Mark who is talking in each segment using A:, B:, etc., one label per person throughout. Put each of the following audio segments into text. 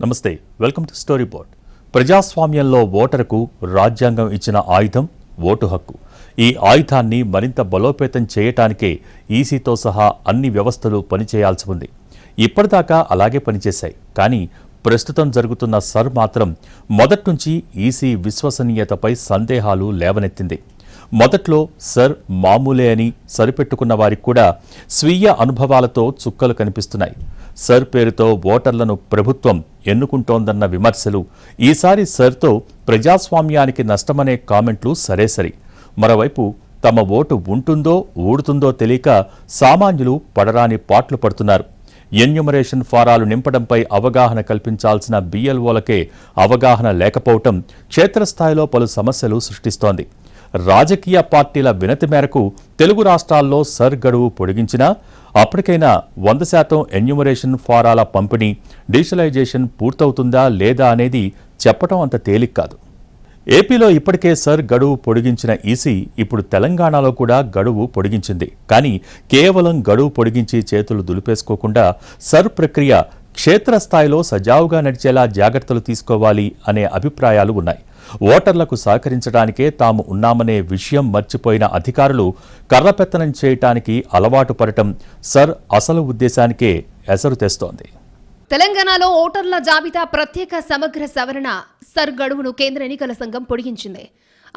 A: నమస్తే, welcome to story board. ప్రజాస్వామ్యంలో ఓటరుకు రాజ్యాంగం ఇచ్చిన ఆయుధం ఓటు హక్కు. ఈ ఆయుధాన్ని మరింత బలోపేతం చేయటానికే ఈసీతో సహా అన్ని వ్యవస్థలు పనిచేయాల్సి ఉంది. ఇప్పటిదాకా అలాగే పనిచేశాయి. కానీ ప్రస్తుతం జరుగుతున్న సర్ మాత్రం మొదట్నుంచి ఈసీ విశ్వసనీయతపై సందేహాలు లేవనెత్తింది. మొదట్లో సర్ మామూలే అని సరిపెట్టుకున్న వారికి కూడా స్వీయ అనుభవాలతో చుక్కలు కనిపిస్తున్నాయి. సర్ పేరుతో ఓటర్లను ప్రభుత్వం ఎన్నుకుంటోందన్న విమర్శలు, ఈసారి సర్తో ప్రజాస్వామ్యానికి నష్టమనే కామెంట్లు సరేసరి. మరోవైపు తమ ఓటు ఉంటుందో ఊడుతుందో తెలియక సామాన్యులు పడరాని పాట్లు పడుతున్నారు. ఎన్యూమరేషన్ ఫారాలు నింపడంపై అవగాహన కల్పించాల్సిన BLOలకే అవగాహన లేకపోవటం క్షేత్రస్థాయిలో పలు సమస్యలు సృష్టిస్తోంది. రాజకీయ పార్టీల వినతి మేరకు తెలుగు రాష్ట్రాల్లో సర్ గడువు పొడిగించినా అప్పటికైనా 100% ఎన్యూమరేషన్ ఫారాల పంపిణీ, డిజిటలైజేషన్ పూర్తవుతుందా లేదా అనేది చెప్పడం అంత తేలిక కాదు. ఏపీలో ఇప్పటికే సర్ గడువు పొడిగించిన ఈసీ ఇప్పుడు తెలంగాణలో కూడా గడువు పొడిగించింది. కానీ కేవలం గడువు పొడిగించి చేతులు దులిపేసుకోకుండా సర్ ప్రక్రియ క్షేత్రస్థాయిలో సజావుగా నడిచేలా జాగ్రత్తలు తీసుకోవాలి అనే అభిప్రాయాలు ఉన్నాయి. ఓటర్లకు సహకరించడానికే తాము ఉన్నామనే విషయం మర్చిపోయిన అధికారులు కర్రపెత్తనం చేయటానికి అలవాటు పడటం సర్ అసలు ఉద్దేశానికే ఎసరు తెస్తోంది.
B: తెలంగాణలో ఓటర్ల జాబితా ప్రత్యేక సమగ్ర సవరణ సర్ గడువును కేంద్ర ఎన్నికల సంఘం పొడిగించింది.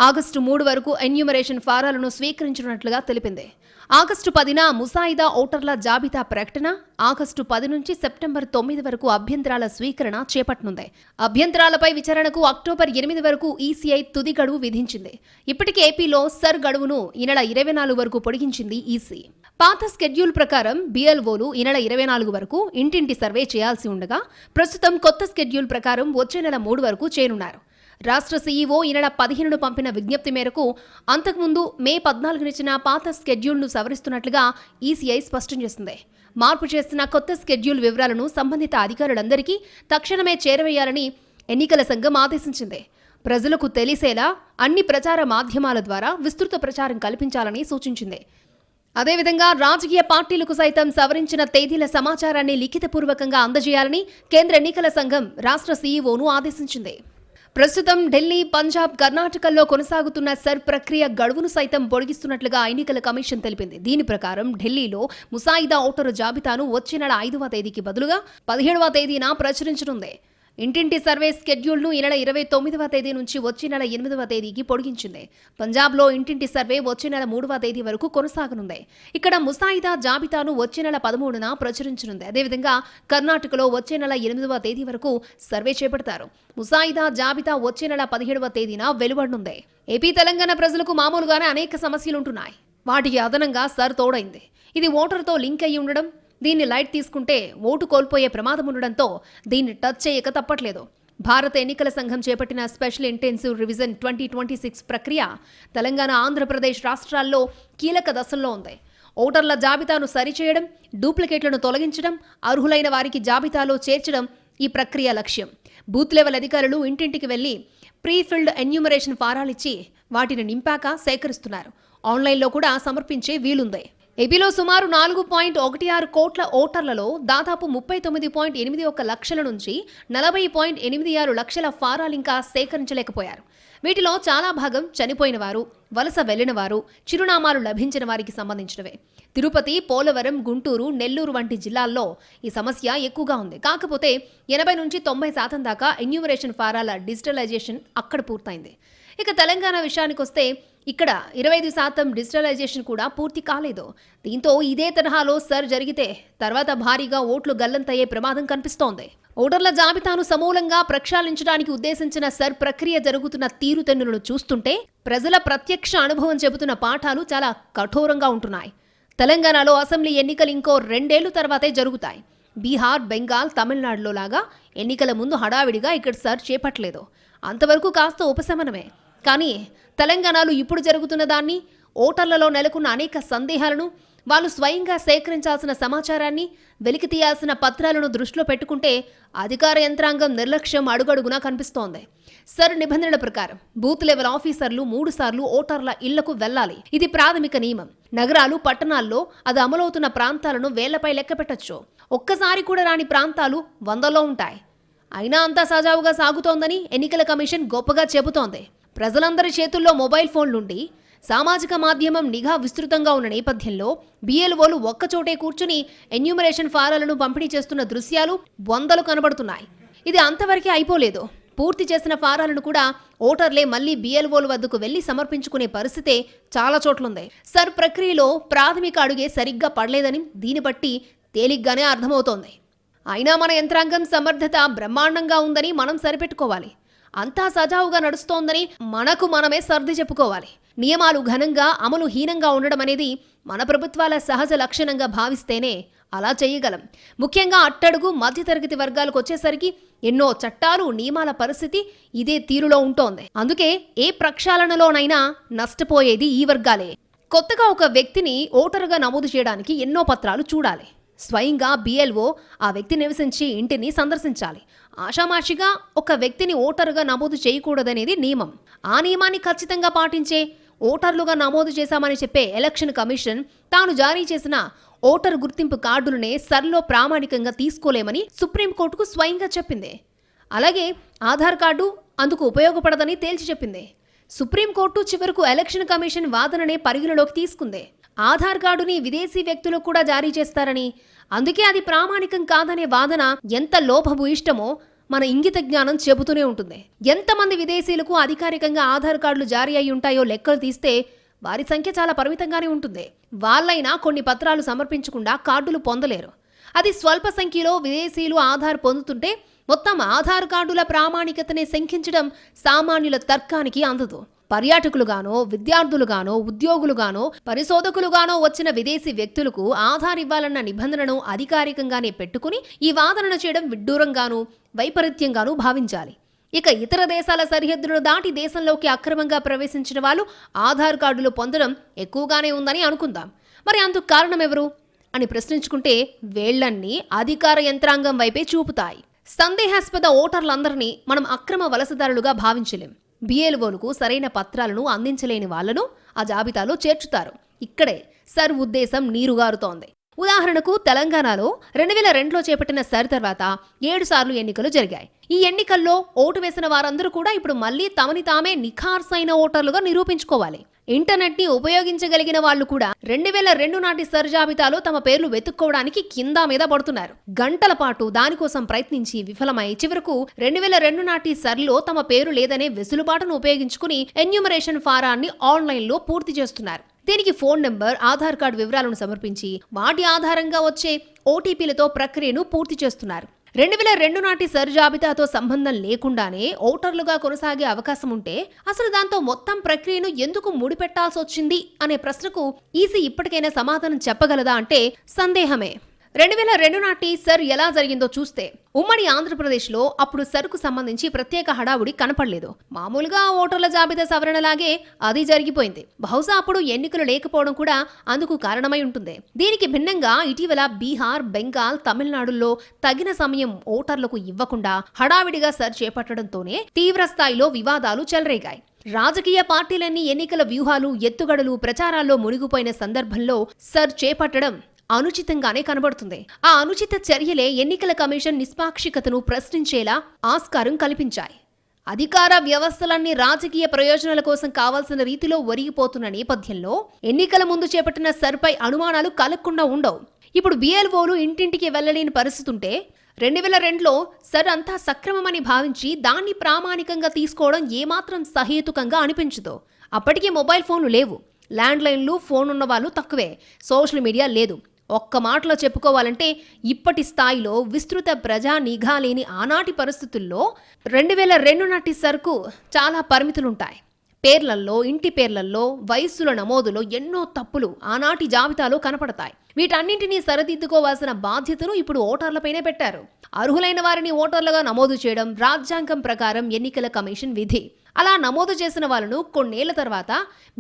B: ఆగస్టు 3 వరకు ఎన్యూమరేషన్ ఫారాలను స్వీకరించనున్నట్లుగా తెలిపింది. ఆగస్టు 10న ముసాయిదా ఓటర్ల జాబితా ప్రకటన, ఆగస్టు 10 నుంచి సెప్టెంబర్ 9 వరకు అభ్యంతరాల స్వీకరణ చేపట్టనుంది. అభ్యంతరాలపై విచారణకు అక్టోబర్ 8 వరకు ఈసీఐ తుది గడువు విధించింది. ఇప్పటికే ఏపీలో సర్ గడువును ఈ నెల 24 వరకు పొడిగించింది ఈసీ. పాత స్కెడ్యూల్ ప్రకారం BLOలు ఈ నెల 24 వరకు ఇంటింటి సర్వే చేయాల్సి ఉండగా, ప్రస్తుతం కొత్త స్కెడ్యూల్ ప్రకారం వచ్చే నెల 3 వరకు చేరున్నారు. రాష్ట్ర సీఈఓ ఈ నెల 15ను పంపిన విజ్ఞప్తి మేరకు అంతకుముందు మే 14నిచ్చిన పాత స్కెడ్యూల్ను సవరిస్తున్నట్లుగా ఈసీఐ స్పష్టం చేసింది. మార్పు చేస్తున్న కొత్త స్కెడ్యూల్ వివరాలను సంబంధిత అధికారులందరికీ తక్షణమే చేరవేయాలని ఎన్నికల సంఘం ఆదేశించింది. ప్రజలకు తెలిసేలా అన్ని ప్రచార మాధ్యమాల ద్వారా విస్తృత ప్రచారం కల్పించాలని సూచించింది. అదేవిధంగా రాజకీయ పార్టీలకు సైతం సవరించిన తేదీల సమాచారాన్ని లిఖితపూర్వకంగా అందజేయాలని కేంద్ర ఎన్నికల సంఘం రాష్ట్ర సీఈఓను ఆదేశించింది. ప్రస్తుతం ఢిల్లీ, పంజాబ్, కర్ణాటకల్లో కొనసాగుతున్న సర్ ప్రక్రియ గడువును సైతం పొడిగిస్తున్నట్లుగా ఎన్నికల కమిషన్ తెలిపింది. దీని ప్రకారం ఢిల్లీలో ముసాయిదా ఓటరు జాబితాను వచ్చే నెల 5వ తేదీకి బదులుగా 17వ తేదీన ప్రచురించనుంది. ఇంటింటి సర్వే స్కెడ్యూల్ను ఈ నెల 29వ తేదీ నుంచి వచ్చే నెల 8వ తేదీకి పొడిగించింది. పంజాబ్లో ఇంటింటి సర్వే వచ్చే నెల 3వ తేదీ వరకు కొనసాగనుంది. ఇక్కడ ముసాయిదా జాబితాను వచ్చే నెల 13న ప్రచురించనుంది. అదేవిధంగా కర్ణాటకలో వచ్చే నెల 8వ తేదీ వరకు సర్వే చేపడతారు. ముసాయిదా జాబితా వచ్చే నెల 17వ తేదీన వెలువడనుంది. ఏపీ, తెలంగాణ ప్రజలకు మామూలుగానే అనేక సమస్యలుంటున్నాయి. వాటికి అదనంగా సర్ తోడైంది. ఇది ఓటర్తో లింక్ అయ్యి ఉండడం, దీన్ని లైట్ తీసుకుంటే ఓటు కోల్పోయే ప్రమాదం ఉండడంతో దీన్ని టచ్ చేయక తప్పట్లేదు. భారత ఎన్నికల సంఘం చేపట్టిన స్పెషల్ ఇంటెన్సివ్ రివిజన్ 2026 ప్రక్రియ తెలంగాణ, ఆంధ్రప్రదేశ్ రాష్ట్రాల్లో కీలక దశల్లో ఉంది. ఓటర్ల జాబితాను సరిచేయడం, డూప్లికేట్లను తొలగించడం, అర్హులైన వారికి జాబితాలో చేర్చడం ఈ ప్రక్రియ లక్ష్యం. బూత్ లెవెల్ అధికారులు ఇంటింటికి వెళ్లి ప్రీఫిల్డ్ ఎన్యూమరేషన్ ఫారాలిచ్చి వాటిని నింపాక సేకరిస్తున్నారు. ఆన్లైన్లో కూడా సమర్పించే వీలుంది. ఏపీలో సుమారు 4.16 కోట్ల ఓటర్లలో దాదాపు 39.81 లక్షల నుంచి 40.86 లక్షల ఫారాలింకా సేకరించలేకపోయారు. వీటిలో చాలా భాగం చనిపోయిన వారు, వలస వెళ్లిన వారు, చిరునామాలు లభించిన వారికి సంబంధించినవే. తిరుపతి, పోలవరం, గుంటూరు, నెల్లూరు వంటి జిల్లాల్లో ఈ సమస్య ఎక్కువగా ఉంది. కాకపోతే 80 నుంచి 90% దాకా ఎన్యూమరేషన్ ఫారాల డిజిటలైజేషన్ అక్కడ పూర్తయింది. ఇక తెలంగాణ విషయానికొస్తే ఇక్కడ 25% డిజిటలైజేషన్ కూడా పూర్తి కాలేదు. దీంతో ఇదే తరహాలో సర్ జరిగితే తర్వాత భారీగా ఓట్లు గల్లంతయ్యే ప్రమాదం కనిపిస్తోంది. ఓటర్ల జాబితాను సమూలంగా ప్రక్షాళించడానికి ఉద్దేశించిన సర్ ప్రక్రియ జరుగుతున్న తీరుతెన్నులను చూస్తుంటే ప్రజల ప్రత్యక్ష అనుభవం చెబుతున్న పాఠాలు చాలా కఠోరంగా ఉంటున్నాయి. తెలంగాణలో అసెంబ్లీ ఎన్నికలు ఇంకో 2 ఏళ్ల తర్వాతే జరుగుతాయి. బీహార్, బెంగాల్, తమిళనాడులో లాగా ఎన్నికల ముందు హడావిడిగా ఇక్కడ సర్ చేపట్టలేదు. అంతవరకు కాస్త ఉపశమనమే. కానీ తెలంగాణలో ఇప్పుడు జరుగుతున్న దాన్ని, ఓటర్లలో నెలకొన్న అనేక సందేహాలను, వాళ్ళు స్వయంగా సేకరించాల్సిన సమాచారాన్ని, వెలికి తీయాల్సిన పత్రాలను దృష్టిలో పెట్టుకుంటే అధికార యంత్రాంగం నిర్లక్ష్యం అడుగడుగునా కనిపిస్తోంది. సర్ నిబంధనల ప్రకారం బూత్ లెవెల్ ఆఫీసర్లు 3 సార్లు ఓటర్ల ఇళ్లకు వెళ్లాలి. ఇది ప్రాథమిక నియమం. నగరాలు, పట్టణాల్లో అది అమలవుతున్న ప్రాంతాలను వేళ్లపై లెక్క పెట్టొచ్చు. ఒక్కసారి కూడా రాని ప్రాంతాలు 100లో ఉంటాయి. అయినా అంతా సజావుగా సాగుతోందని ఎన్నికల కమిషన్ గొప్పగా చెబుతోంది. ప్రజలందరి చేతుల్లో మొబైల్ ఫోన్లుండి సామాజిక మాధ్యమం నిఘా విస్తృతంగా ఉన్న నేపథ్యంలో BLOలు ఒక్కచోటే కూర్చుని ఎన్యూమరేషన్ ఫారాలను పంపిణీ చేస్తున్న దృశ్యాలు వందలు కనబడుతున్నాయి. ఇది అంతవరకే అయిపోలేదు. పూర్తి చేసిన ఫారాలను కూడా ఓటర్లే మళ్లీ BLOల వద్దకు వెళ్లి సమర్పించుకునే పరిస్థితే చాలా చోట్లుంది. సర్ ప్రక్రియలో ప్రాథమిక అడుగే సరిగ్గా పడలేదని దీన్ని బట్టి తేలిగ్గానే అర్థమవుతోంది. అయినా మన యంత్రాంగం సమర్థత బ్రహ్మాండంగా ఉందని మనం సరిపెట్టుకోవాలి. అంతా సజావుగా నడుస్తోందని మనకు మనమే సర్ది చెప్పుకోవాలి. నియమాలు ఘనంగా అమలు హీనంగా ఉండడం అనేది మన ప్రభుత్వాల సహజ లక్షణంగా భావిస్తేనే అలా చేయగలం. ముఖ్యంగా అట్టడుగు మధ్యతరగతి వర్గాలకు వచ్చేసరికి ఎన్నో చట్టాలు నియమాల పరిస్థితి ఇదే తీరులో ఉంటోంది. అందుకే ఏ ప్రక్షాళనలోనైనా నష్టపోయేది ఈ వర్గాలే. కొత్తగా ఒక వ్యక్తిని ఓటరుగా నమోదు చేయడానికి ఎన్నో పత్రాలు చూడాలి. స్వయంగా BLO ఆ వ్యక్తి నివసించి ఇంటిని సందర్శించాలి. ఆషామాషిగా ఒక వ్యక్తిని ఓటరుగా నమోదు చేయకూడదనేది నియమం. ఆ నియమాన్ని ఖచ్చితంగా పాటించే ఓటర్లుగా నమోదు చేశామని చెప్పే ఎలక్షన్ కమిషన్ తాను జారీ చేసిన ఓటరు గుర్తింపు కార్డులనే సర్లో ప్రామాణికంగా తీసుకోలేమని సుప్రీంకోర్టుకు స్వయంగా చెప్పింది. అలాగే ఆధార్ కార్డు అందుకు ఉపయోగపడదని తేల్చి చెప్పింది. సుప్రీంకోర్టు చివరకు ఎలక్షన్ కమిషన్ వాదననే పరిగణలోకి తీసుకుంది. ఆధార్ కార్డుని విదేశీ వ్యక్తులకు కూడా జారీ చేస్తారని, అందుకే అది ప్రామాణికం కాదనే వాదన ఎంత లోపభూయిష్టమో మన ఇంగిత జ్ఞానం చెబుతూనే ఉంటుంది. ఎంతమంది విదేశీయులకు అధికారికంగా ఆధార్ కార్డులు జారీ అయి ఉంటాయో లెక్కలు తీస్తే వారి సంఖ్య చాలా పరిమితంగానే ఉంటుంది. వాళ్ళైనా కొన్ని పత్రాలు సమర్పించకుండా కార్డులు పొందలేరు. అది స్వల్ప సంఖ్యలో విదేశీయులు ఆధార్ పొందుతుంటే మొత్తం ఆధార్ కార్డుల ప్రామాణికతనే శంకించడం సామాన్యుల తర్కానికి అందదు. పర్యాటకులుగానో, విద్యార్థులుగానో, ఉద్యోగులుగానో, పరిశోధకులుగానో వచ్చిన విదేశీ వ్యక్తులకు ఆధార్ ఇవ్వాలన్న నిబంధనను అధికారికంగానే పెట్టుకుని ఈ వాదనను చేయడం విడ్డూరంగానూ వైపరీత్యంగానూ భావించాలి. ఇక ఇతర దేశాల సరిహద్దులను దాటి దేశంలోకి అక్రమంగా ప్రవేశించిన వాళ్ళు ఆధార్ కార్డులు పొందడం ఎక్కువగానే ఉందని అనుకుందాం. మరి అందుకు కారణం ఎవరు అని ప్రశ్నించుకుంటే వేళ్లన్నీ అధికార యంత్రాంగం వైపే చూపుతాయి. సందేహాస్పద ఓటర్లందరినీ మనం అక్రమ వలసదారులుగా భావించలేం. BLOలకు సరైన పత్రాలను అందించలేని వాళ్లను ఆ జాబితాలో చేర్చుతారు. ఇక్కడే సర్ ఉద్దేశం నీరుగారుతోంది. ఉదాహరణకు తెలంగాణలో 2002లో చేపట్టిన సర్ తర్వాత 7 సార్లు ఎన్నికలు జరిగాయి. ఈ ఎన్నికల్లో ఓటు వేసిన వారందరూ కూడా ఇప్పుడు మళ్లీ తమని తామే నిఖార్సైన ఓటర్లుగా నిరూపించుకోవాలి. ఇంటర్నెట్ ని ఉపయోగించగలిగిన వాళ్లు కూడా 2002 నాటి సర్ జాబితాలో తమ పేర్లు వెతుక్కోవడానికి కింద మీద పడుతున్నారు. గంటల పాటు దానికోసం ప్రయత్నించి విఫలమై చివరకు 2002 నాటి సర్లో తమ పేరు లేదనే వెసులుబాటును ఉపయోగించుకుని ఎన్యూమరేషన్ ఫారాన్ని ఆన్లైన్లో పూర్తి చేస్తున్నారు. దీనికి ఫోన్ నెంబర్, ఆధార్ కార్డు వివరాలను సమర్పించి వాటి ఆధారంగా వచ్చే OTPలతో ప్రక్రియను పూర్తి చేస్తున్నారు. 2002 నాటి సర్ జాబితాతో సంబంధం లేకుండానే ఓటర్లుగా కొనసాగే అవకాశం ఉంటే అసలు దాంతో మొత్తం ప్రక్రియను ఎందుకు ముడిపెట్టాల్సి వచ్చింది అనే ప్రశ్నకు ఈసీ ఇప్పటికైనా సమాధానం చెప్పగలదా అంటే సందేహమే. 2002 నాటి సర్ ఎలా జరిగిందో చూస్తే ఉమ్మడి ఆంధ్రప్రదేశ్లో అప్పుడు సర్కు సంబంధించి ప్రత్యేక హడావుడి కనపడలేదు. మామూలుగా ఓటర్ల జాబితా సవరణలాగే అది జరిగిపోయింది. బహుశా అప్పుడు ఎన్నికలు లేకపోవడం కూడా అందుకు కారణమై ఉంటుంది. దీనికి భిన్నంగా ఇటీవల బీహార్, బెంగాల్, తమిళనాడుల్లో తగిన సమయం ఓటర్లకు ఇవ్వకుండా హడావిడిగా సర్ చేపట్టడంతోనే తీవ్ర స్థాయిలో వివాదాలు చెలరేగాయి. రాజకీయ పార్టీలన్నీ ఎన్నికల వ్యూహాలు, ఎత్తుగడలు, ప్రచారాల్లో మునిగిపోయిన సందర్భంలో సర్ చేపట్టడం అనుచితంగానే కనబడుతుంది. ఆ అనుచిత చర్యలే ఎన్నికల కమిషన్ నిష్పాక్షికతను ప్రశ్నించేలా ఆస్కారం కల్పించాయి. అధికార వ్యవస్థలన్నీ రాజకీయ ప్రయోజనాల కోసం కావాల్సిన రీతిలో ఒరిగిపోతున్న నేపథ్యంలో ఎన్నికల ముందు చేపట్టిన సర్పై అనుమానాలు కలగకుండా ఉండవు. ఇప్పుడు BLOలు ఇంటింటికి వెళ్లలేని పరిస్థితి ఉంటే 2002లో సర్ అంతా సక్రమమని భావించి దాన్ని ప్రామాణికంగా తీసుకోవడం ఏమాత్రం సహేతుకంగా అనిపించదు. అప్పటికే మొబైల్ ఫోన్లు లేవు, ల్యాండ్లైన్లు, ఫోన్ ఉన్న వాళ్ళు తక్కువే, సోషల్ మీడియా లేదు. ఒక్క మాటలో చెప్పుకోవాలంటే ఇప్పటి స్థాయిలో విస్తృత ప్రజా నిఘా లేని ఆనాటి పరిస్థితుల్లో 2002 నాటి సర్కు చాలా పరిమితులుంటాయి. పేర్లల్లో, ఇంటి పేర్లల్లో, వయస్సుల నమోదులో ఎన్నో తప్పులు ఆనాటి జాబితాలో కనపడతాయి. వీటన్నింటినీ సరిదిద్దుకోవాల్సిన బాధ్యతను ఇప్పుడు ఓటర్లపైనే పెట్టారు. అర్హులైన వారిని ఓటర్లుగా నమోదు చేయడం రాజ్యాంగం ప్రకారం ఎన్నికల కమిషన్ విధి. అలా నమోదు చేసిన వాళ్ళను కొన్నేళ్ల తర్వాత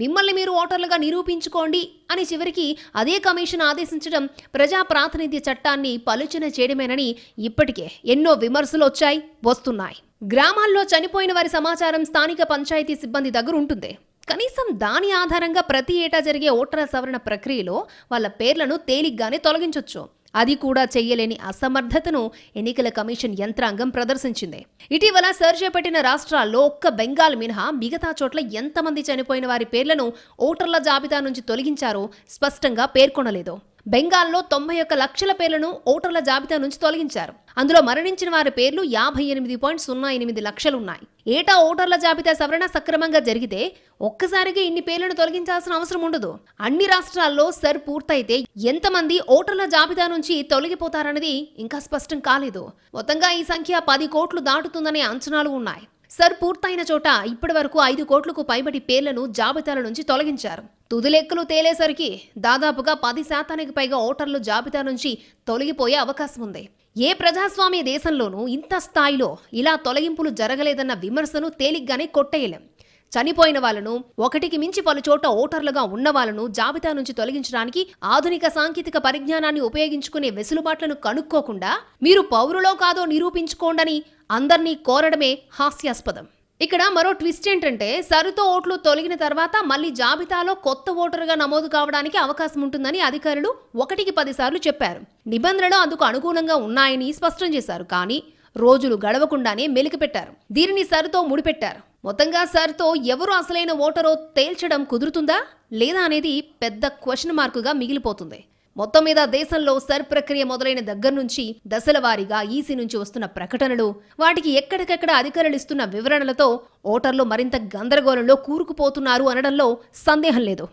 B: మిమ్మల్ని మీరు ఓటర్లుగా నిరూపించుకోండి అని చివరికి అదే కమిషన్ ఆదేశించడం ప్రజా ప్రాతినిధ్య చట్టాన్ని పలుచన చేయడమేనని ఇప్పటికే ఎన్నో విమర్శలు వచ్చాయి, వస్తున్నాయి. గ్రామాల్లో చనిపోయిన వారి సమాచారం స్థానిక పంచాయతీ సిబ్బంది దగ్గర ఉంటుంది. కనీసం దాని ఆధారంగా ప్రతి ఏటా జరిగే ఓటర్ల సవరణ ప్రక్రియలో వాళ్ళ పేర్లను తేలిగ్గానే తొలగించొచ్చు. అది కూడా చెయ్యలేని అసమర్థతను ఎన్నికల కమిషన్ యంత్రాంగం ప్రదర్శించింది. ఇటీవల సర్ చేపట్టిన రాష్ట్రాల్లో ఒక్క బెంగాల్ మినహా మిగతా చోట్ల ఎంతమంది చనిపోయిన వారి పేర్లను ఓటర్ల జాబితా నుంచి తొలగించారో స్పష్టంగా పేర్కొనలేదు. బెంగాల్లో 91 లక్షల పేర్లను ఓటర్ల జాబితా నుంచి తొలగించారు. అందులో మరణించిన వారి పేర్లు 58.08 లక్షలున్నాయి. ఏటా ఓటర్ల జాబితా సవరణ సక్రమంగా జరిగితే ఒక్కసారిగా ఇన్ని పేర్లను తొలగించాల్సిన అవసరం ఉండదు. అన్ని రాష్ట్రాల్లో సర్ పూర్తయితే ఎంతమంది ఓటర్ల జాబితా నుంచి తొలగిపోతారన్నది ఇంకా స్పష్టం కాలేదు. మొత్తంగా ఈ సంఖ్య 10 కోట్లు దాటుతుందనే అంచనాలు ఉన్నాయి. సర్ పూర్తయిన చోట ఇప్పటి వరకు 5 కోట్లకు పైబడి పేర్లను జాబితాల నుంచి తొలగించారు. తుది లెక్కలు తేలేసరికి దాదాపుగా 10% పైగా ఓటర్లు జాబితా నుంచి తొలగిపోయే అవకాశం ఉంది. ఏ ప్రజాస్వామ్య దేశంలోనూ ఇంత స్థాయిలో ఇలా తొలగింపులు జరగలేదన్న విమర్శను తేలిగ్గానే కొట్టేయలేం. చనిపోయిన వాళ్లను, ఒకటికి మించి పలు చోట ఓటర్లుగా ఉన్న వాళ్లను జాబితా నుంచి తొలగించడానికి ఆధునిక సాంకేతిక పరిజ్ఞానాన్ని ఉపయోగించుకునే వెసులుబాట్లను కనుక్కోకుండా మీరు పౌరులో కాదో నిరూపించుకోండని అందర్నీ కోరడమే హాస్యాస్పదం. ఇక్కడ మరో ట్విస్ట్ ఏంటంటే సరుతో ఓట్లు తొలగిన తర్వాత మళ్లీ జాబితాలో కొత్త ఓటరుగా నమోదు కావడానికి అవకాశం ఉంటుందని అధికారులు 1కి 10 సార్లు చెప్పారు. నిబంధనలు అందుకు అనుకూలంగా ఉన్నాయని స్పష్టం చేశారు. కానీ రోజులు గడవకుండానే మెలికిపెట్టారు. దీనిని సర్తో ముడిపెట్టారు. మొత్తంగా సర్తో ఎవరు అసలైన ఓటరో తేల్చడం కుదురుతుందా లేదా అనేది పెద్ద క్వశ్చన్ మార్కుగా మిగిలిపోతుంది. మొత్తం మీద దేశంలో సర్ ప్రక్రియ మొదలైన దగ్గర నుంచి దశల వారీగా ఈసీ నుంచి వస్తున్న ప్రకటనలు, వాటికి ఎక్కడికెక్కడ అధికారులు ఇస్తున్న వివరణలతో ఓటర్లు మరింత గందరగోళంలో కూరుకుపోతున్నారు అనడంలో సందేహం లేదు.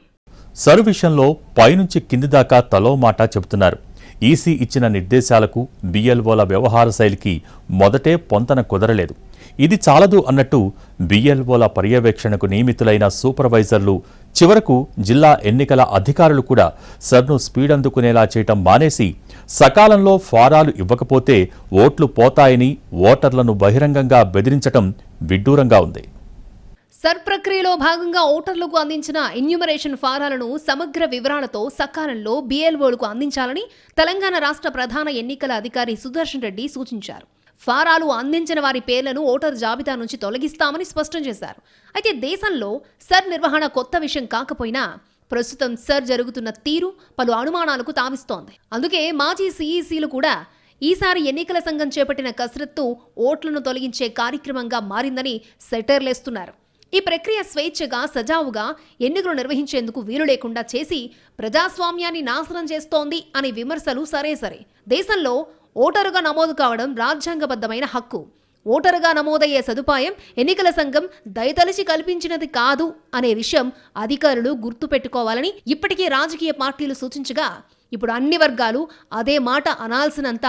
A: సర్ విషయంలో పైనుంచి కింది దాకా తలో మాట చెబుతున్నారు. ఈసీ ఇచ్చిన నిర్దేశాలకు బిఎల్ఓల వ్యవహార శైలికి మొదటే పొంతన కుదరలేదు. ఇది చాలదు అన్నట్టు బిఎల్ఓల పర్యవేక్షణకు నియమితులైన సూపర్వైజర్లు, చివరకు జిల్లా ఎన్నికల అధికారులు కూడా సర్ను స్పీడ్ అందుకునేలా చేయటం మానేసి సకాలంలో ఫారాలు ఇవ్వకపోతే ఓట్లు పోతాయని ఓటర్లను బహిరంగంగా బెదిరించటం విడ్డూరంగా ఉంది.
B: సర్ ప్రక్రియలో భాగంగా ఓటర్లకు అందించిన ఎన్యూమరేషన్ ఫారాలను సమగ్ర వివరాలతో సకాలంలో బిఎల్ఓలకు అందించాలని తెలంగాణ రాష్ట్ర ప్రధాన ఎన్నికల అధికారి సుదర్శన్ రెడ్డి సూచించారు. ఫారాలు అందించిన వారి పేర్లను ఓటర్ జాబితా నుంచి తొలగిస్తామని స్పష్టం చేశారు. అయితే దేశంలో సర్ నిర్వహణ కొత్త విషయం కాకపోయినా ప్రస్తుతం సర్ జరుగుతున్న తీరు పలు అనుమానాలకు తావిస్తోంది. అందుకే మాజీ సిఈసీలు కూడా ఈసారి ఎన్నికల సంఘం చేపట్టిన కసరత్తు ఓట్లను తొలగించే కార్యక్రమంగా మారిందని సెటర్లేస్తున్నారు. ఈ ప్రక్రియ స్వేచ్ఛగా, సజావుగా ఎన్నికలు నిర్వహించేందుకు వీలు లేకుండా చేసి ప్రజాస్వామ్యాన్ని నాశనం చేస్తోంది అనే విమర్శలు సరే. దేశంలో ఓటరుగా నమోదు కావడం రాజ్యాంగబద్ధమైన హక్కు. ఓటరుగా నమోదయ్యే సదుపాయం ఎన్నికల సంఘం దయతలిచి కల్పించినది కాదు అనే విషయం అధికారులు గుర్తుపెట్టుకోవాలని ఇప్పటికే రాజకీయ పార్టీలు సూచించగా ఇప్పుడు అన్ని వర్గాలు అదే మాట అనాల్సినంత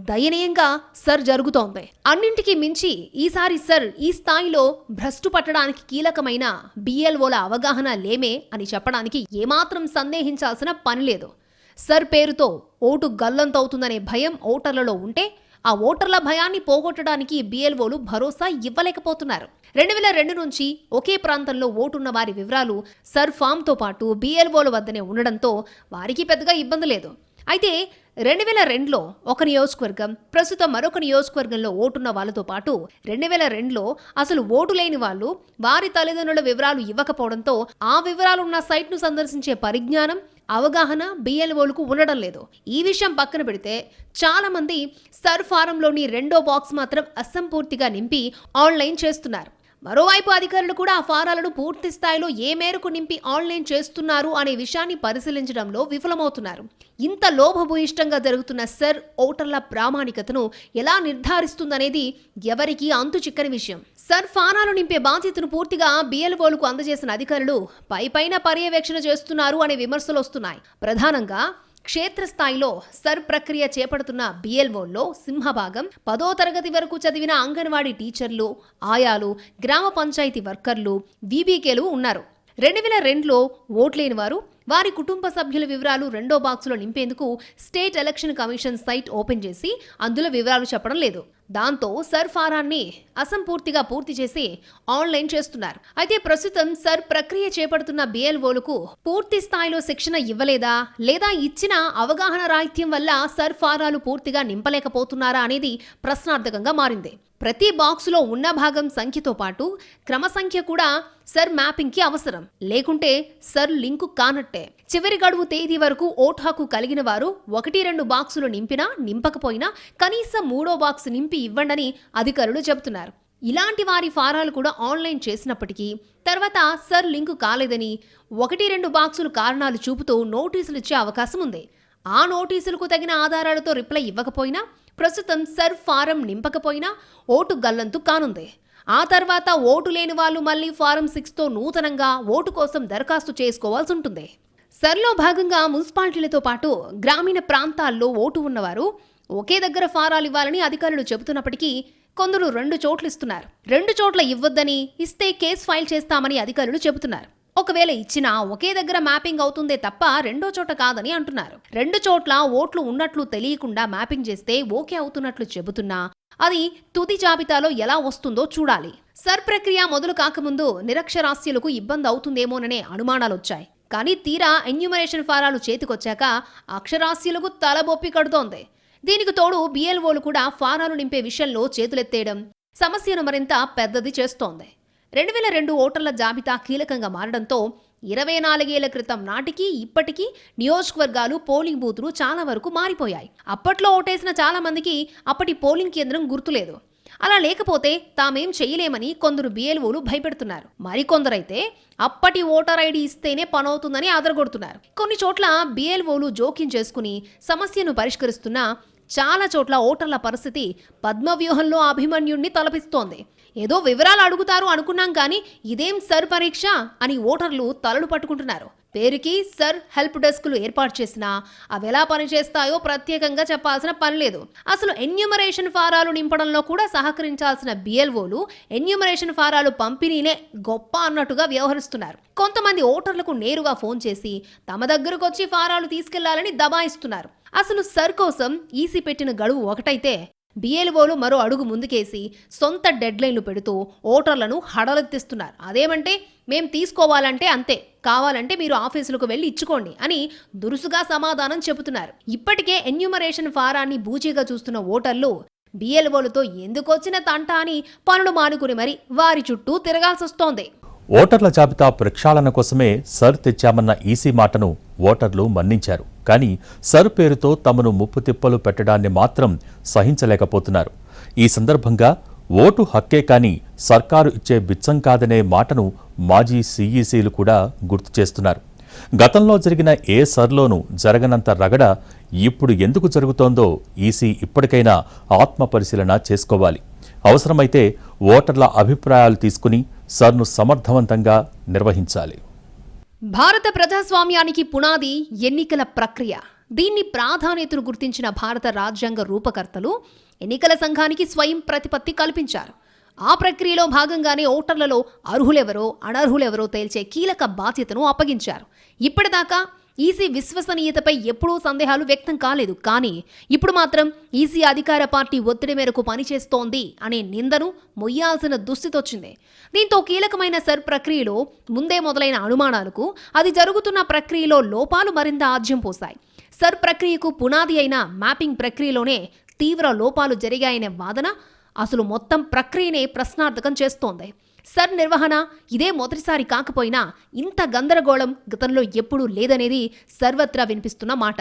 B: దయనీయంగా సర్ జరుగుతోంది. అన్నింటికీ మించి ఈసారి సర్ ఈ స్థాయిలో భ్రష్టు పట్టడానికి కీలకమైన బిఎల్ఓల అవగాహన లేమే అని చెప్పడానికి ఏమాత్రం సందేహించాల్సిన పని లేదు. సర్ పేరుతో ఓటు గల్లంతవుతుందనే భయం ఓటర్లలో ఉంటే ఆ ఓటర్ల భయాన్ని పోగొట్టడానికి బిఎల్ఓలు భరోసా ఇవ్వలేకపోతున్నారు. 2002 నుంచి ఒకే ప్రాంతంలో ఓటున్న వారి వివరాలు సర్ ఫామ్తో పాటు బిఎల్ఓల వద్దనే ఉండడంతో వారికి పెద్దగా ఇబ్బంది లేదు. అయితే 2002లో ఒక నియోజకవర్గం, ప్రస్తుతం మరొక నియోజకవర్గంలో ఓటున్న వాళ్ళతో పాటు 2002లో అసలు ఓటు లేని వాళ్ళు వారి తల్లిదండ్రుల వివరాలు ఇవ్వకపోవడంతో ఆ వివరాలున్న సైట్ను సందర్శించే పరిజ్ఞానం, అవగాహన బిఎల్ఓలకు ఉండడం లేదు. ఈ విషయం పక్కన పెడితే చాలా మంది సర్ ఫారంలోని 2వ బాక్స్ మాత్రం అసంపూర్తిగా నింపి ఆన్లైన్ చేస్తున్నారు. మరోవైపు అధికారులు కూడా ఆ ఫారాలను పూర్తి స్థాయిలో ఏ మేరకు నింపి ఆన్లైన్ చేస్తున్నారు అనే విషయాన్ని పరిశీలించడంలో విఫలమవుతున్నారు. ఇంత లోభభూయిష్టంగా జరుగుతున్న సర్ ఓటర్ల ప్రామాణికతను ఎలా నిర్ధారిస్తుందనేది ఎవరికీ అంతు చిక్కని విషయం. సర్ ఫారాలు నింపే బాధ్యతను పూర్తిగా బిఎల్ఓలకు అందజేసిన అధికారులు పైపైన పర్యవేక్షణ చేస్తున్నారు అనే విమర్శలు వస్తున్నాయి. ప్రధానంగా క్షేత్రస్థాయిలో సర్ ప్రక్రియ చేపడుతున్న బిఎల్ఓల్లో సింహభాగం 10వ తరగతి వరకు చదివిన అంగన్వాడీ టీచర్లు, ఆయాలు, గ్రామ పంచాయతీ వర్కర్లు, వీబీకేలు ఉన్నారు. 2002లో ఓట్లేని వారు, వారి కుటుంబ సభ్యుల వివరాలు 2వ బాక్సులో నింపేందుకు state election commission site open చేసి అందులో వివరాలు చెప్పడం లేదు. దాంతో సర్ ఫారాన్ని అసంపూర్తిగా పూర్తి చేసి ఆన్లైన్ చేస్తున్నారు. అయితే ప్రస్తుతం సర్ ప్రక్రియ చేపడుతున్న బిఎల్ఓలకు పూర్తి స్థాయిలో శిక్షణ ఇవ్వలేదా లేదా ఇచ్చిన అవగాహన రాహిత్యం వల్ల సర్ ఫారాలు పూర్తిగా నింపలేకపోతున్నారా అనేది ప్రశ్నార్థకంగా మారింది. ప్రతి బాక్సులో ఉన్న భాగం సంఖ్యతో పాటు క్రమ సంఖ్య కూడా సర్ మ్యాపింగ్కి అవసరం. లేకుంటే సర్ లింకు కానట్టే. చివరి గడువు తేదీ వరకు ఓటు హక్కు కలిగిన వారు 1-2 బాక్సులు నింపినా నింపకపోయినా కనీసం 3వ బాక్సు నింపి ఇవ్వండని అధికారులు చెబుతున్నారు. ఇలాంటి వారి ఫారాలు కూడా ఆన్లైన్ చేసినప్పటికీ తర్వాత సర్ లింకు కాలేదని 1-2 బాక్సులు కారణాలు చూపుతూ నోటీసులు ఇచ్చే అవకాశం ఉంది. ఆ నోటీసులకు తగిన ఆధారాలతో రిప్లై ఇవ్వకపోయినా ప్రస్తుతం సర్ ఫారం నింపకపోయినా ఓటు గల్లంతు కానుంది. ఆ తర్వాత ఓటు లేని వాళ్ళు మళ్ళీ ఫారం 6తో నూతనంగా ఓటు కోసం దరఖాస్తు చేసుకోవాల్సి ఉంటుంది. సర్లో భాగంగా మున్సిపాలిటీలతో పాటు గ్రామీణ ప్రాంతాల్లో ఓటు ఉన్నవారు ఒకే దగ్గర ఫారాలు ఇవ్వాలని అధికారులు చెబుతున్నప్పటికీ కొందరు 2 చోట్ల ఇస్తున్నారు. 2 చోట్ల ఇవ్వొద్దని, ఇస్తే కేసు ఫైల్ చేస్తామని అధికారులు చెబుతున్నారు. ఒకవేళ ఇచ్చినా ఒకే దగ్గర మ్యాపింగ్ అవుతుందే తప్ప 2వ చోట కాదని అంటున్నారు. 2 చోట్ల ఓట్లు ఉన్నట్లు తెలియకుండా మ్యాపింగ్ చేస్తే ఓకే అవుతున్నట్లు చెబుతున్నా అది తుది జాబితాలో ఎలా వస్తుందో చూడాలి. సర్ ప్రక్రియ మొదలు కాకముందు నిరక్షరాస్యులకు ఇబ్బంది అవుతుందేమోననే అనుమానాలొచ్చాయి. కానీ తీరా ఎన్యూమరేషన్ ఫారాలు చేతికొచ్చాక అక్షరాస్యులకు తలబొప్పి కడుతోంది. దీనికి తోడు బిఎల్ఓలు కూడా ఫారాలు నింపే విషయంలో చేతులెత్తేయడం సమస్యను మరింత పెద్దది చేస్తోంది. 2002 ఓటర్ల జాబితా కీలకంగా మారడంతో 24 ఏళ్ల క్రితం నాటికి ఇప్పటికీ నియోజకవర్గాలు, పోలింగ్ బూతులు చాలా వరకు మారిపోయాయి. అప్పట్లో ఓటేసిన చాలా మందికి అప్పటి పోలింగ్ కేంద్రం గుర్తులేదు. అలా లేకపోతే తామేం చేయలేమని కొందరు బిఎల్ఓలు భయపెడుతున్నారు. మరికొందరైతే అప్పటి ఓటర్ ఐడి ఇస్తేనే పనవుతుందని ఆదరగొడుతున్నారు. కొన్ని చోట్ల బిఎల్ఓలు జోక్యం చేసుకుని సమస్యను పరిష్కరిస్తున్నా చాలా చోట్ల ఓటర్ల పరిస్థితి పద్మవ్యూహంలో అభిమన్యుణ్ణి తలపిస్తోంది. ఏదో వివరాలు అడుగుతారు అనుకున్నాం కానీ ఇదేం సర్ పరీక్ష అని ఓటర్లు తలలు పట్టుకుంటున్నారు. పేరుకి సర్ హెల్ప్ డెస్క్లు ఏర్పాటు చేసినా అవి ఎలా పనిచేస్తాయో ప్రత్యేకంగా చెప్పాల్సిన పని లేదు. అసలు ఎన్యూమరేషన్ ఫారాలు నింపడంలో కూడా సహకరించాల్సిన బిఎల్ఓలు ఎన్యూమరేషన్ ఫారాలు పంపిణీనే గొప్ప అన్నట్టుగా వ్యవహరిస్తున్నారు. కొంతమంది ఓటర్లకు నేరుగా ఫోన్ చేసి తమ దగ్గరకు వచ్చి ఫారాలు తీసుకెళ్లాలని దబాయిస్తున్నారు. అసలు సర్ కోసం ఈసీ పెట్టిన గడువు ఒకటైతే బిఎల్ఓలు మరో అడుగు ముందుకేసి సొంత డెడ్లైన్లు పెడుతూ ఓటర్లను హడలెత్తిస్తున్నారు. అదేమంటే మేం తీసుకోవాలంటే అంతే, కావాలంటే మీరు ఆఫీసులకు వెళ్ళి ఇచ్చుకోండి అని దురుసుగా సమాధానం చెబుతున్నారు. ఇప్పటికే ఎన్యూమరేషన్ ఫారాన్ని బూచీగా చూస్తున్న ఓటర్లు బిఎల్ఓలతో ఎందుకొచ్చిన తంట అని పనులు మానుకుని మరి వారి చుట్టూ తిరగాల్సొస్తోంది.
A: ఓటర్ల జాబితా ప్రక్షాళన కోసమే సర్ తెచ్చామన్న ఈసీ మాటను ఓటర్లు మన్నించారు. కానీ సర్ పేరుతో తమను ముప్పు తిప్పలు పెట్టడాన్ని మాత్రం సహించలేకపోతున్నారు. ఈ సందర్భంగా ఓటు హక్కే కానీ సర్కారు ఇచ్చే బిచ్చం కాదనే మాటను మాజీ సీఈసీలు కూడా గుర్తు చేస్తున్నారు. గతంలో జరిగిన ఏ సర్లోనూ జరగనంత రగడ ఇప్పుడు ఎందుకు జరుగుతోందో ఈసీ ఇప్పటికైనా ఆత్మ పరిశీలన చేసుకోవాలి. అవసరమైతే ఓటర్ల అభిప్రాయాలు తీసుకుని సర్ను సమర్థవంతంగా నిర్వహించాలి.
B: భారత ప్రజాస్వామ్యానికి పునాది ఎన్నికల ప్రక్రియ. దీన్ని ప్రాధాన్యతను గుర్తించిన భారత రాజ్యాంగ రూపకర్తలు ఎన్నికల సంఘానికి స్వయం ప్రతిపత్తి కల్పించారు. ఆ ప్రక్రియలో భాగంగానే ఓటర్లలో అర్హులెవరో అనర్హులెవరో తేల్చే కీలక బాధ్యతను అప్పగించారు. ఇప్పటిదాకా ఈసీ విశ్వసనీయతపై ఎప్పుడూ సందేహాలు వ్యక్తం కాలేదు. కానీ ఇప్పుడు మాత్రం ఈసీ అధికార పార్టీ ఒత్తిడి మేరకు పనిచేస్తోంది అనే నిందను మొయ్యాల్సిన దుస్థితొచ్చింది. దీంతో కీలకమైన సర్ ప్రక్రియలో ముందే మొదలైన అనుమానాలకు అది జరుగుతున్న ప్రక్రియలో లోపాలు మరింత ఆజ్యం పోశాయి. సర్ ప్రక్రియకు పునాది అయిన మ్యాపింగ్ ప్రక్రియలోనే తీవ్ర లోపాలు జరిగాయనే వాదన అసలు మొత్తం ప్రక్రియనే ప్రశ్నార్థకం చేస్తోంది. సర్ నిర్వహణ ఇదే మొదటిసారి కాకపోయినా ఇంత గందరగోళం గతంలో ఎప్పుడూ లేదనేది సర్వత్రా వినిపిస్తున్న మాట.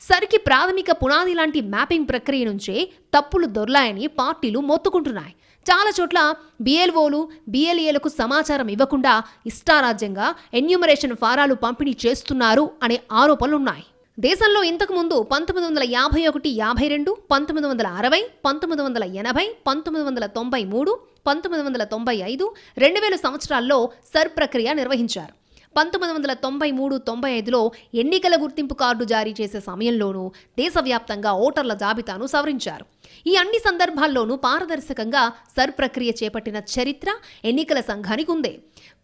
B: సర్కి ప్రాథమిక పునాది లాంటి మ్యాపింగ్ ప్రక్రియ నుంచే తప్పులు దొర్లాయని పార్టీలు మొత్తుకుంటున్నాయి. చాలా చోట్ల బిఎల్ఓలు బిఎల్ఏలకు సమాచారం ఇవ్వకుండా ఇష్టారాజ్యంగా ఎన్యూమరేషన్ ఫారాలు పంపిణీ చేస్తున్నారు అనే ఆరోపణలున్నాయి. దేశంలో ఇంతకుముందు 1951, 52, 1960, 1980, 1993, 1995, 2000 సంవత్సరాల్లో సర్ ప్రక్రియ నిర్వహించారు. 1993-95లో ఎన్నికల గుర్తింపు కార్డు జారీ చేసే సమయంలోనూ దేశవ్యాప్తంగా ఓటర్ల జాబితాను సవరించారు. ఈ అన్ని సందర్భాల్లోనూ పారదర్శకంగా సర్ ప్రక్రియ చేపట్టిన చరిత్ర ఎన్నికల సంఘానికి ఉంది.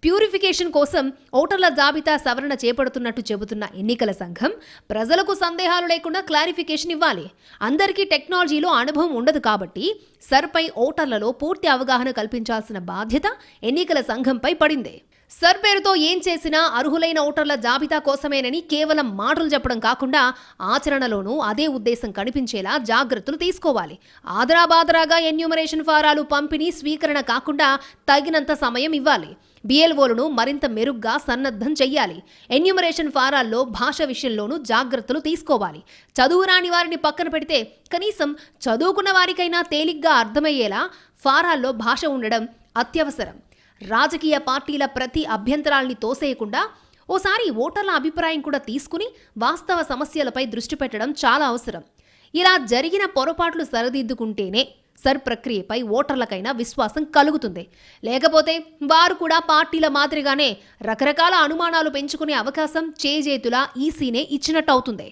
B: ప్యూరిఫికేషన్ కోసం ఓటర్ల జాబితా సవరణ చేపడుతున్నట్టు చెబుతున్న ఎన్నికల సంఘం ప్రజలకు సందేహాలు లేకుండా క్లారిఫికేషన్ ఇవ్వాలి. అందరికీ టెక్నాలజీలో అనుభవం ఉండదు కాబట్టి సర్పై ఓటర్లలో పూర్తి అవగాహన కల్పించాల్సిన బాధ్యత ఎన్నికల సంఘంపై పడింది. సర్ పేరుతో ఏం చేసినా అర్హులైన ఓటర్ల జాబితా కోసమేనని కేవలం మాటలు చెప్పడం కాకుండా ఆచరణలోనూ అదే ఉద్దేశం కనిపించేలా జాగ్రత్తలు తీసుకోవాలి. ఆదరాబాదరాగా ఎన్యూమరేషన్ ఫారాలు పంపిణీ స్వీకరణ కాకుండా తగినంత సమయం ఇవ్వాలి. బిఎల్ఓలను మరింత మెరుగ్గా సన్నద్ధం చెయ్యాలి. ఎన్యూమరేషన్ ఫారాల్లో భాష విషయంలోనూ జాగ్రత్తలు తీసుకోవాలి. చదువు రాని వారిని పక్కన పెడితే కనీసం చదువుకున్న వారికైనా తేలిగ్గా అర్థమయ్యేలా ఫారాల్లో భాష ఉండడం అత్యవసరం. రాజకీయ పార్టీల ప్రతి అభ్యంతరాల్ని తోసేయకుండా ఓసారి ఓటర్ల అభిప్రాయం కూడా తీసుకుని వాస్తవ సమస్యలపై దృష్టి పెట్టడం చాలా అవసరం. ఇలా జరిగిన పొరపాట్లు సరిదిద్దుకుంటేనే సర్ ప్రక్రియపై ఓటర్లకైనా విశ్వాసం కలుగుతుంది. లేకపోతే వారు కూడా పార్టీల మాదిరిగానే రకరకాల అనుమానాలు పెంచుకునే అవకాశం చేజేతులా ఈసీనే ఇచ్చినట్టు అవుతుంది.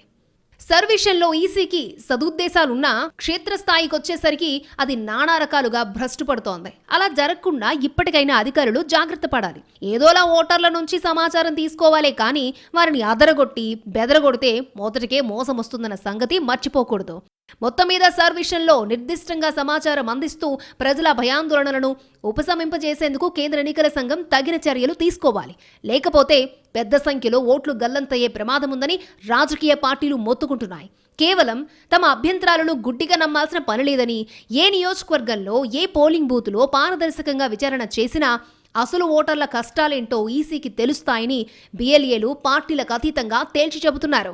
B: సర్ విషయంలో ఈసీకి సదుద్దేశాలున్నా క్షేత్రస్థాయికి వచ్చేసరికి అది నానా రకాలుగా భ్రష్టు పడుతోంది. అలా జరగకుండా ఇప్పటికైనా అధికారులు జాగ్రత్త పడాలి. ఏదోలా ఓటర్ల నుంచి సమాచారం తీసుకోవాలే కానీ వారిని అదరగొట్టి బెదరగొడితే మొదటికే మోసం వస్తుందన్న సంగతి మర్చిపోకూడదు. మొత్తం మీద సర్ విషయంలో నిర్దిష్టంగా సమాచారం అందిస్తూ ప్రజల భయాందోళనలను ఉపశమింపజేసేందుకు కేంద్ర ఎన్నికల సంఘం తగిన చర్యలు తీసుకోవాలి. లేకపోతే పెద్ద సంఖ్యలో ఓట్లు గల్లంతయ్యే ప్రమాదముందని రాజకీయ పార్టీలు మొత్తుకుంటున్నాయి. కేవలం తమ అభ్యంతరాలను గుడ్డిగా నమ్మాల్సిన పనిలేదని, ఏ నియోజకవర్గంలో ఏ పోలింగ్ బూతులో పారదర్శకంగా విచారణ చేసినా అసలు ఓటర్ల కష్టాలేంటో ఈసీకి తెలుస్తాయని బిఎల్ఏలు పార్టీలకు అతీతంగా తేల్చి చెబుతున్నారు.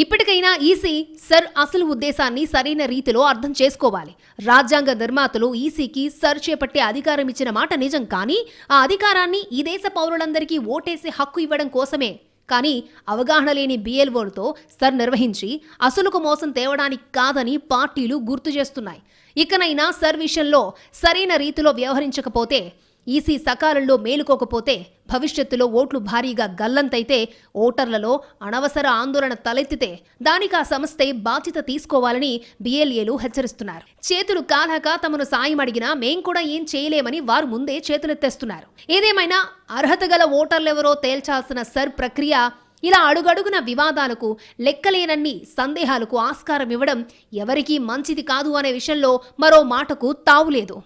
B: ఇప్పటికైనా ఈసీ సర్ అసలు ఉద్దేశాన్ని సరైన రీతిలో అర్థం చేసుకోవాలి. రాజ్యాంగ నిర్మాతలు ఈసీకి సర్ చేపట్టే అధికారం ఇచ్చిన మాట నిజం, కానీ ఆ అధికారాన్ని ఈ దేశ పౌరులందరికీ ఓటేసే హక్కు ఇవ్వడం కోసమే. కానీ అవగాహన లేని బిఎల్ఓలతో సర్ నిర్వహించి అసలుకు మోసం తేవడానికి కాదని పార్టీలు గుర్తు చేస్తున్నాయి. ఇకనైనా సర్ విషయంలో సరైన రీతిలో వ్యవహరించకపోతే, ఈసీ సకాలంలో మేలుకోకపోతే భవిష్యత్తులో ఓట్లు భారీగా గల్లంతైతే, ఓటర్లలో అనవసర ఆందోళన తలెత్తితే దానికి ఆ సంస్థే బాధ్యత తీసుకోవాలని బిఎల్ఏలు హెచ్చరిస్తున్నారు. చేతులు కాలాక తమను సాయం అడిగినా మేం కూడా ఏం చేయలేమని వారు ముందే చేతులెత్తేస్తున్నారు. ఏదేమైనా అర్హత గల ఓటర్లెవరో తేల్చాల్సిన సర్ ప్రక్రియ ఇలా అడుగడుగున వివాదాలకు, లెక్కలేనన్ని సందేహాలకు ఆస్కారం ఇవ్వడం ఎవరికీ మంచిది కాదు అనే విషయంలో మరో మాటకు తావులేదు.